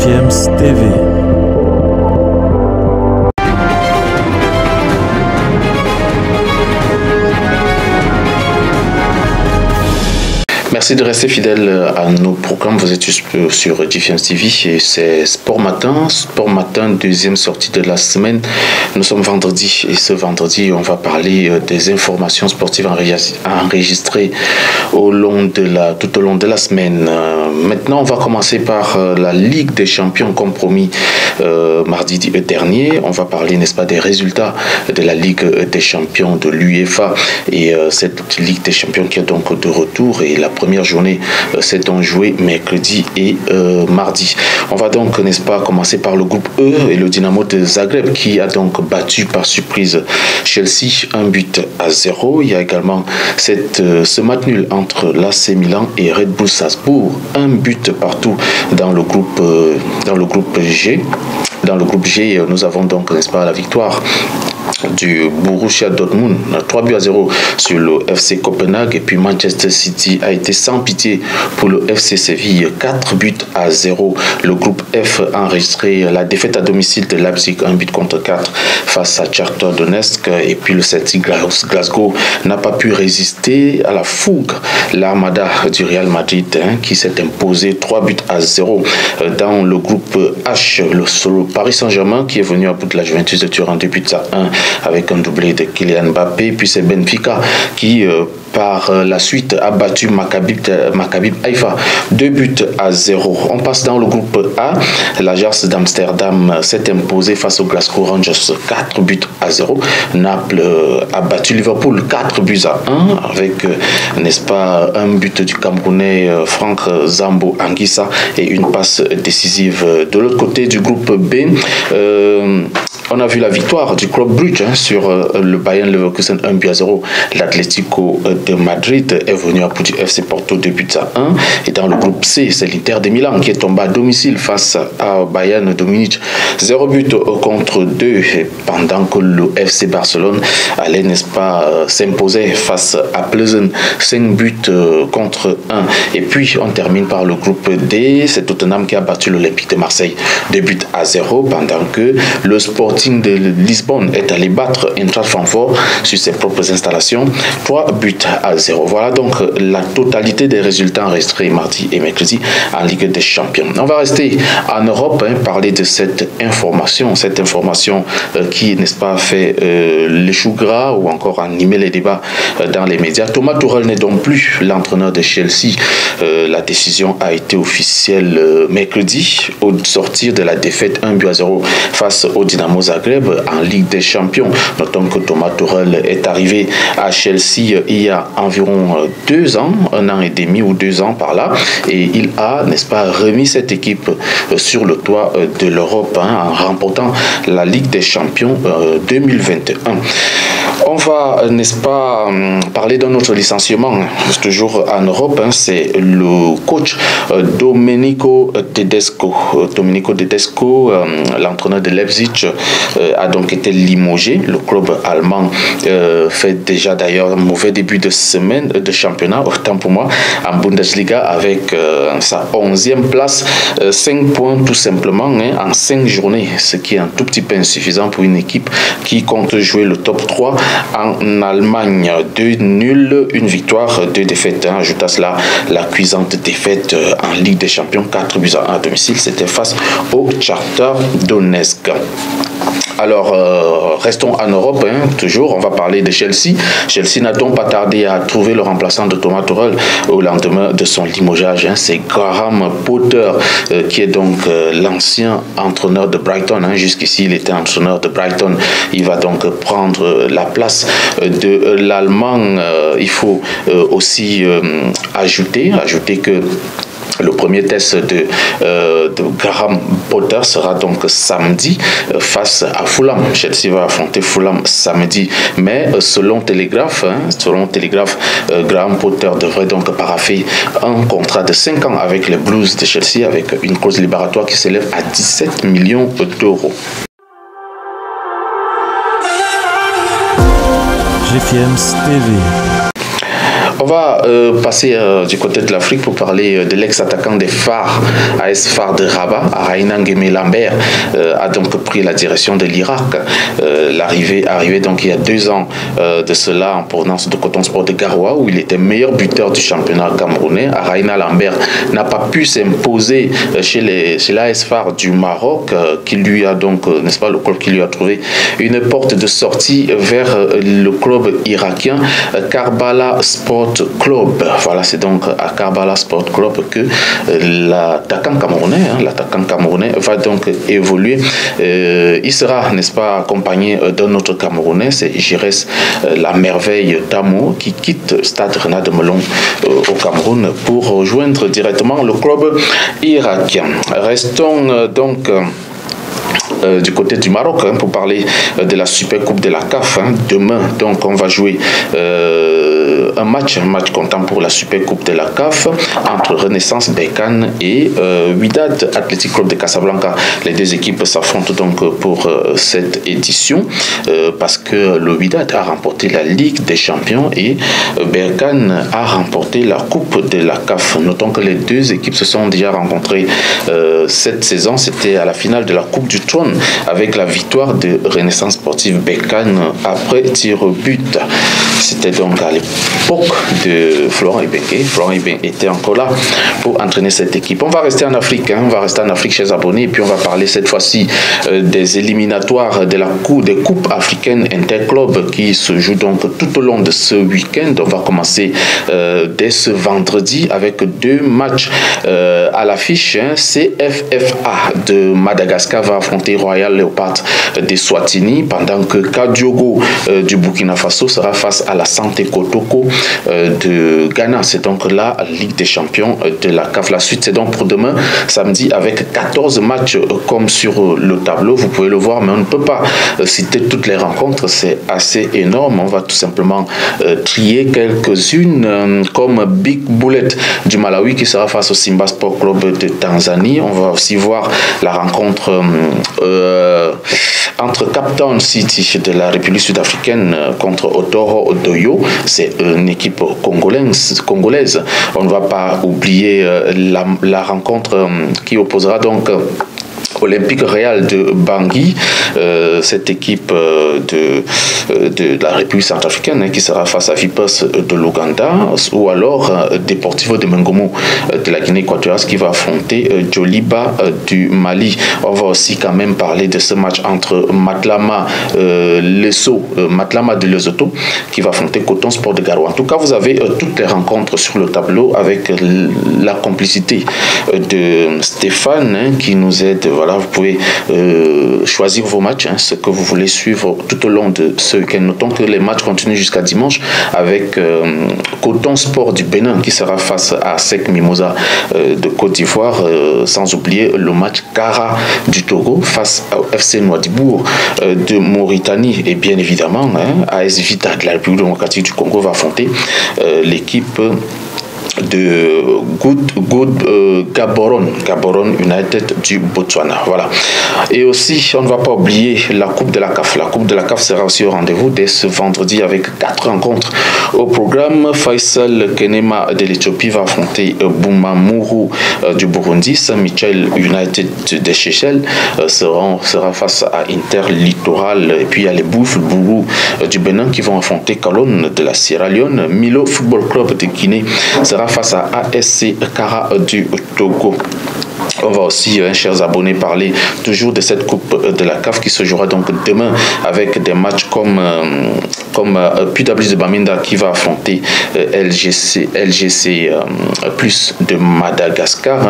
GFM's TV. Merci de rester fidèle à nos programmes. Vous êtes sur GFM TV et c'est Sport Matin. Sport Matin, deuxième sortie de la semaine. Nous sommes vendredi et ce vendredi, on va parler des informations sportives enregistrées tout au long de la semaine. Maintenant, on va commencer par la Ligue des Champions comme promis mardi dernier. On va parler, n'est-ce pas, des résultats de la Ligue des Champions de l'UEFA et cette Ligue des Champions qui est donc de retour et la première journée s'est donc jouée mercredi et mardi. On va donc, n'est-ce pas, commencer par le groupe E et le Dynamo de Zagreb qui a donc battu par surprise Chelsea 1-0. Il y a également ce match nul entre l'AC Milan et Red Bull Salzbourg, 1 but partout dans le groupe G. Dans le groupe G, nous avons donc, n'est-ce pas, la victoire du Borussia Dortmund 3-0 sur le FC Copenhague, et puis Manchester City a été sans pitié pour le FC Séville 4-0. Le groupe F a enregistré la défaite à domicile de Leipzig 1-4 face à Shakhtar Donetsk, et puis le Celtic Glasgow n'a pas pu résister à la fougue. L'Armada du Real Madrid qui s'est imposé 3-0. Dans le groupe H, le Paris Saint-Germain qui est venu à bout de la Juventus de Turin 2-1 avec un doublé de Kylian Mbappé, puis c'est Benfica qui par la suite a battu Maccabi Haïfa 2-0. On passe dans le groupe A. L'Ajax d'Amsterdam s'est imposé face au Glasgow Rangers 4-0. Naples a battu Liverpool 4-1 avec, n'est-ce pas, un but du Camerounais Franck Zambo Anguissa et une passe décisive. De l'autre côté du groupe B, on a vu la victoire du Club Brugge sur le Bayern Leverkusen 1-0. L'Atlético de Madrid est venu à bout du FC Porto 2-1. Et dans le groupe C, c'est l'Inter de Milan qui est tombé à domicile face à Bayern de Munich 0-2. Pendant que le FC Barcelone allait, n'est-ce pas, s'imposer face à Plzen 5-1. Et puis on termine par le groupe D. C'est Tottenham qui a battu l'Olympique de Marseille 2-0, pendant que le Sporting de Lisbonne est allé battre Eintracht Francfort sur ses propres installations 3-0. Voilà donc la totalité des résultats enregistrés mardi et mercredi en Ligue des Champions. On va rester en Europe, parler de cette information qui, n'est-ce pas, fait les choux gras ou encore animer les débats dans les médias. Thomas Tuchel n'est donc plus l'entraîneur de Chelsea. La décision a été officielle mercredi au sortir de la défaite 1-0 face au Dynamo Zagreb en Ligue des Champions. Notons que Thomas Tuchel est arrivé à Chelsea il y a environ 2 ans, 1 an et demi ou 2 ans par là, et il a, n'est-ce pas, remis cette équipe sur le toit de l'Europe en remportant la Ligue des Champions 2021. On va, n'est-ce pas, parler d'un autre licenciement, toujours en Europe. C'est le coach Domenico Tedesco. Domenico Tedesco, l'entraîneur de Leipzig, a donc été limogé. Le club allemand fait déjà d'ailleurs un mauvais début de semaine de championnat, autant pour moi, en Bundesliga avec sa 11e place, 5 points tout simplement en 5 journées, ce qui est un tout petit peu insuffisant pour une équipe qui compte jouer le top 3 en Allemagne. 2 nuls, 1 victoire, 2 défaites. Ajoute à cela la cuisante défaite en Ligue des Champions 4-1 à domicile. C'était face au Shakhtar Donetsk. Alors, restons en Europe, toujours, on va parler de Chelsea. Chelsea n'a donc pas tardé à trouver le remplaçant de Thomas Tuchel au lendemain de son limogeage. C'est Graham Potter, qui est donc l'ancien entraîneur de Brighton. Jusqu'ici, il était entraîneur de Brighton. Il va donc prendre la place de l'Allemand. Il faut aussi ajouter que le premier test de Graham Potter sera donc samedi face à Fulham. Chelsea va affronter Fulham samedi. Mais selon Telegraph, Graham Potter devrait donc paraffer un contrat de 5 ans avec les Blues de Chelsea avec une clause libératoire qui s'élève à 17 millions d'euros. GFM's TV. On va passer du côté de l'Afrique pour parler de l'ex-attaquant des Phares, AS Phare de Rabat, Araina Nguémé Lambert, a donc pris la direction de l'Irak. Arrivé donc il y a 2 ans de cela en provenance de Coton Sport de Garoua, où il était meilleur buteur du championnat camerounais. Araina Lambert n'a pas pu s'imposer chez l'AS Phare du Maroc, qui lui a donc, n'est-ce pas, le club qui lui a trouvé une porte de sortie vers le club irakien Karbala Sport Club. Voilà, c'est donc à Karbala Sport Club que l'attaquant camerounais va donc évoluer. Il sera, n'est-ce pas, accompagné d'un autre Camerounais, c'est Giresse la merveille Tamo, qui quitte Stade Renard de Melon au Cameroun pour rejoindre directement le club irakien. Restons donc du côté du Maroc pour parler de la Super Coupe de la CAF. Demain, donc, on va jouer un match comptant pour la Super Coupe de la CAF entre Renaissance Berkane et Wydad Athletic Club de Casablanca. Les 2 équipes s'affrontent donc pour cette édition parce que le Wydad a remporté la Ligue des Champions et Berkane a remporté la Coupe de la CAF. Notons que les 2 équipes se sont déjà rencontrées cette saison. C'était à la finale de la Coupe du Trône avec la victoire de Renaissance Sportive Berkane après tir au but. C'était donc à l'époque de Florent Ibenge. Florent Ibenge était encore là pour entraîner cette équipe. On va rester en Afrique, on va rester en Afrique, chers abonnés, et puis on va parler cette fois-ci des éliminatoires de la des coupes africaines interclubs qui se jouent donc tout au long de ce week-end. On va commencer dès ce vendredi avec 2 matchs à l'affiche. CFFA de Madagascar va affronter Royal Leopard des Swatini, pendant que Kadiogo du Burkina Faso sera face à la Santé Kotoko de Ghana. C'est donc la Ligue des Champions de la CAF. La suite, c'est donc pour demain, samedi, avec 14 matchs comme sur le tableau. Vous pouvez le voir, mais on ne peut pas citer toutes les rencontres. C'est assez énorme. On va tout simplement trier quelques-unes, comme Big Bullet du Malawi qui sera face au Simba Sport Club de Tanzanie. On va aussi voir la rencontre entre Cape Town City de la République sud-africaine contre Otoro Odoyo. C'est une équipe congolaise. On ne va pas oublier la rencontre qui opposera donc Olympique Real de Bangui, cette équipe de la République centrafricaine qui sera face à Vipers de l'Ouganda, ou alors Deportivo de Mengomo de la Guinée équatoriale qui va affronter Djoliba du Mali. On va aussi quand même parler de ce match entre Matlama de Lesotho qui va affronter Coton Sport de Garoua. En tout cas, vous avez toutes les rencontres sur le tableau avec la complicité de Stéphane qui nous aide. Voilà, vous pouvez choisir vos matchs, ce que vous voulez suivre tout au long de ce week-end. Notons que les matchs continuent jusqu'à dimanche avec Coton Sport du Bénin qui sera face à Sec Mimosa de Côte d'Ivoire, sans oublier le match Kara du Togo face au FC Nouadhibou de Mauritanie, et bien évidemment AS Vita de la République démocratique du Congo va affronter l'équipe de Gaborone United du Botswana. Voilà. Et aussi, on ne va pas oublier la Coupe de la CAF. La Coupe de la CAF sera aussi au rendez-vous dès ce vendredi avec 4 rencontres au programme. Faisal Kenema de l'Éthiopie va affronter Bumamuru du Burundi. Saint-Michel United de Seychelles sera face à Inter Littoral. Et puis il y a les Boufs-Bourou du Bénin qui vont affronter Calonne de la Sierra Leone. Milo Football Club de Guinée sera face à ASC Kara du Togo. On va aussi, chers abonnés, parler toujours de cette coupe de la CAF qui se jouera donc demain avec des matchs comme PWS de Bamenda qui va affronter LGC plus de Madagascar.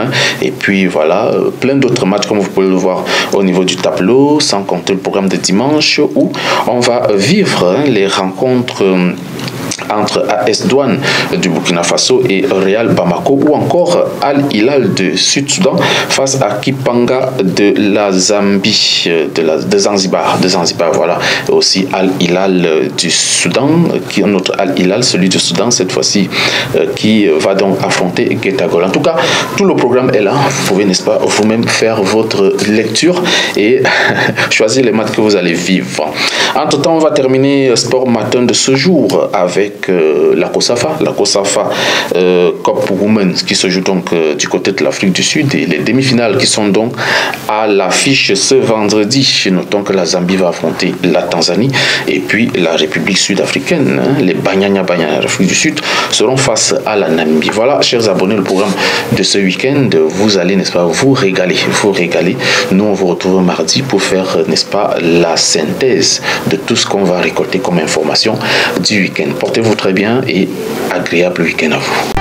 Et puis voilà, plein d'autres matchs comme vous pouvez le voir au niveau du tableau, sans compter le programme de dimanche où on va vivre les rencontres entre AS Douane du Burkina Faso et Real Bamako, ou encore Al Hilal de Sud-Soudan face à Kipanga de la Zambie, de Zanzibar, voilà. Et aussi Al Hilal du Soudan, qui est notre Al Hilal, celui du Soudan cette fois-ci, qui va donc affronter Getagol. En tout cas, tout le programme est là. Vous pouvez, n'est-ce pas, vous-même faire votre lecture et choisir les matchs que vous allez vivre. Entre-temps, on va terminer Sport Matin de ce jour avec avec la COSAFA Cup Women qui se joue donc du côté de l'Afrique du Sud, et les demi-finales qui sont donc à l'affiche ce vendredi. Notons que la Zambie va affronter la Tanzanie et puis la République sud-africaine, les Banyana de l'Afrique du Sud seront face à la Namibie. Voilà, chers abonnés, le programme de ce week-end. Vous allez, n'est-ce pas, vous régaler. Nous, on vous retrouve mardi pour faire, n'est-ce pas, la synthèse de tout ce qu'on va récolter comme information du week-end. Portez-vous très bien et agréable week-end à vous.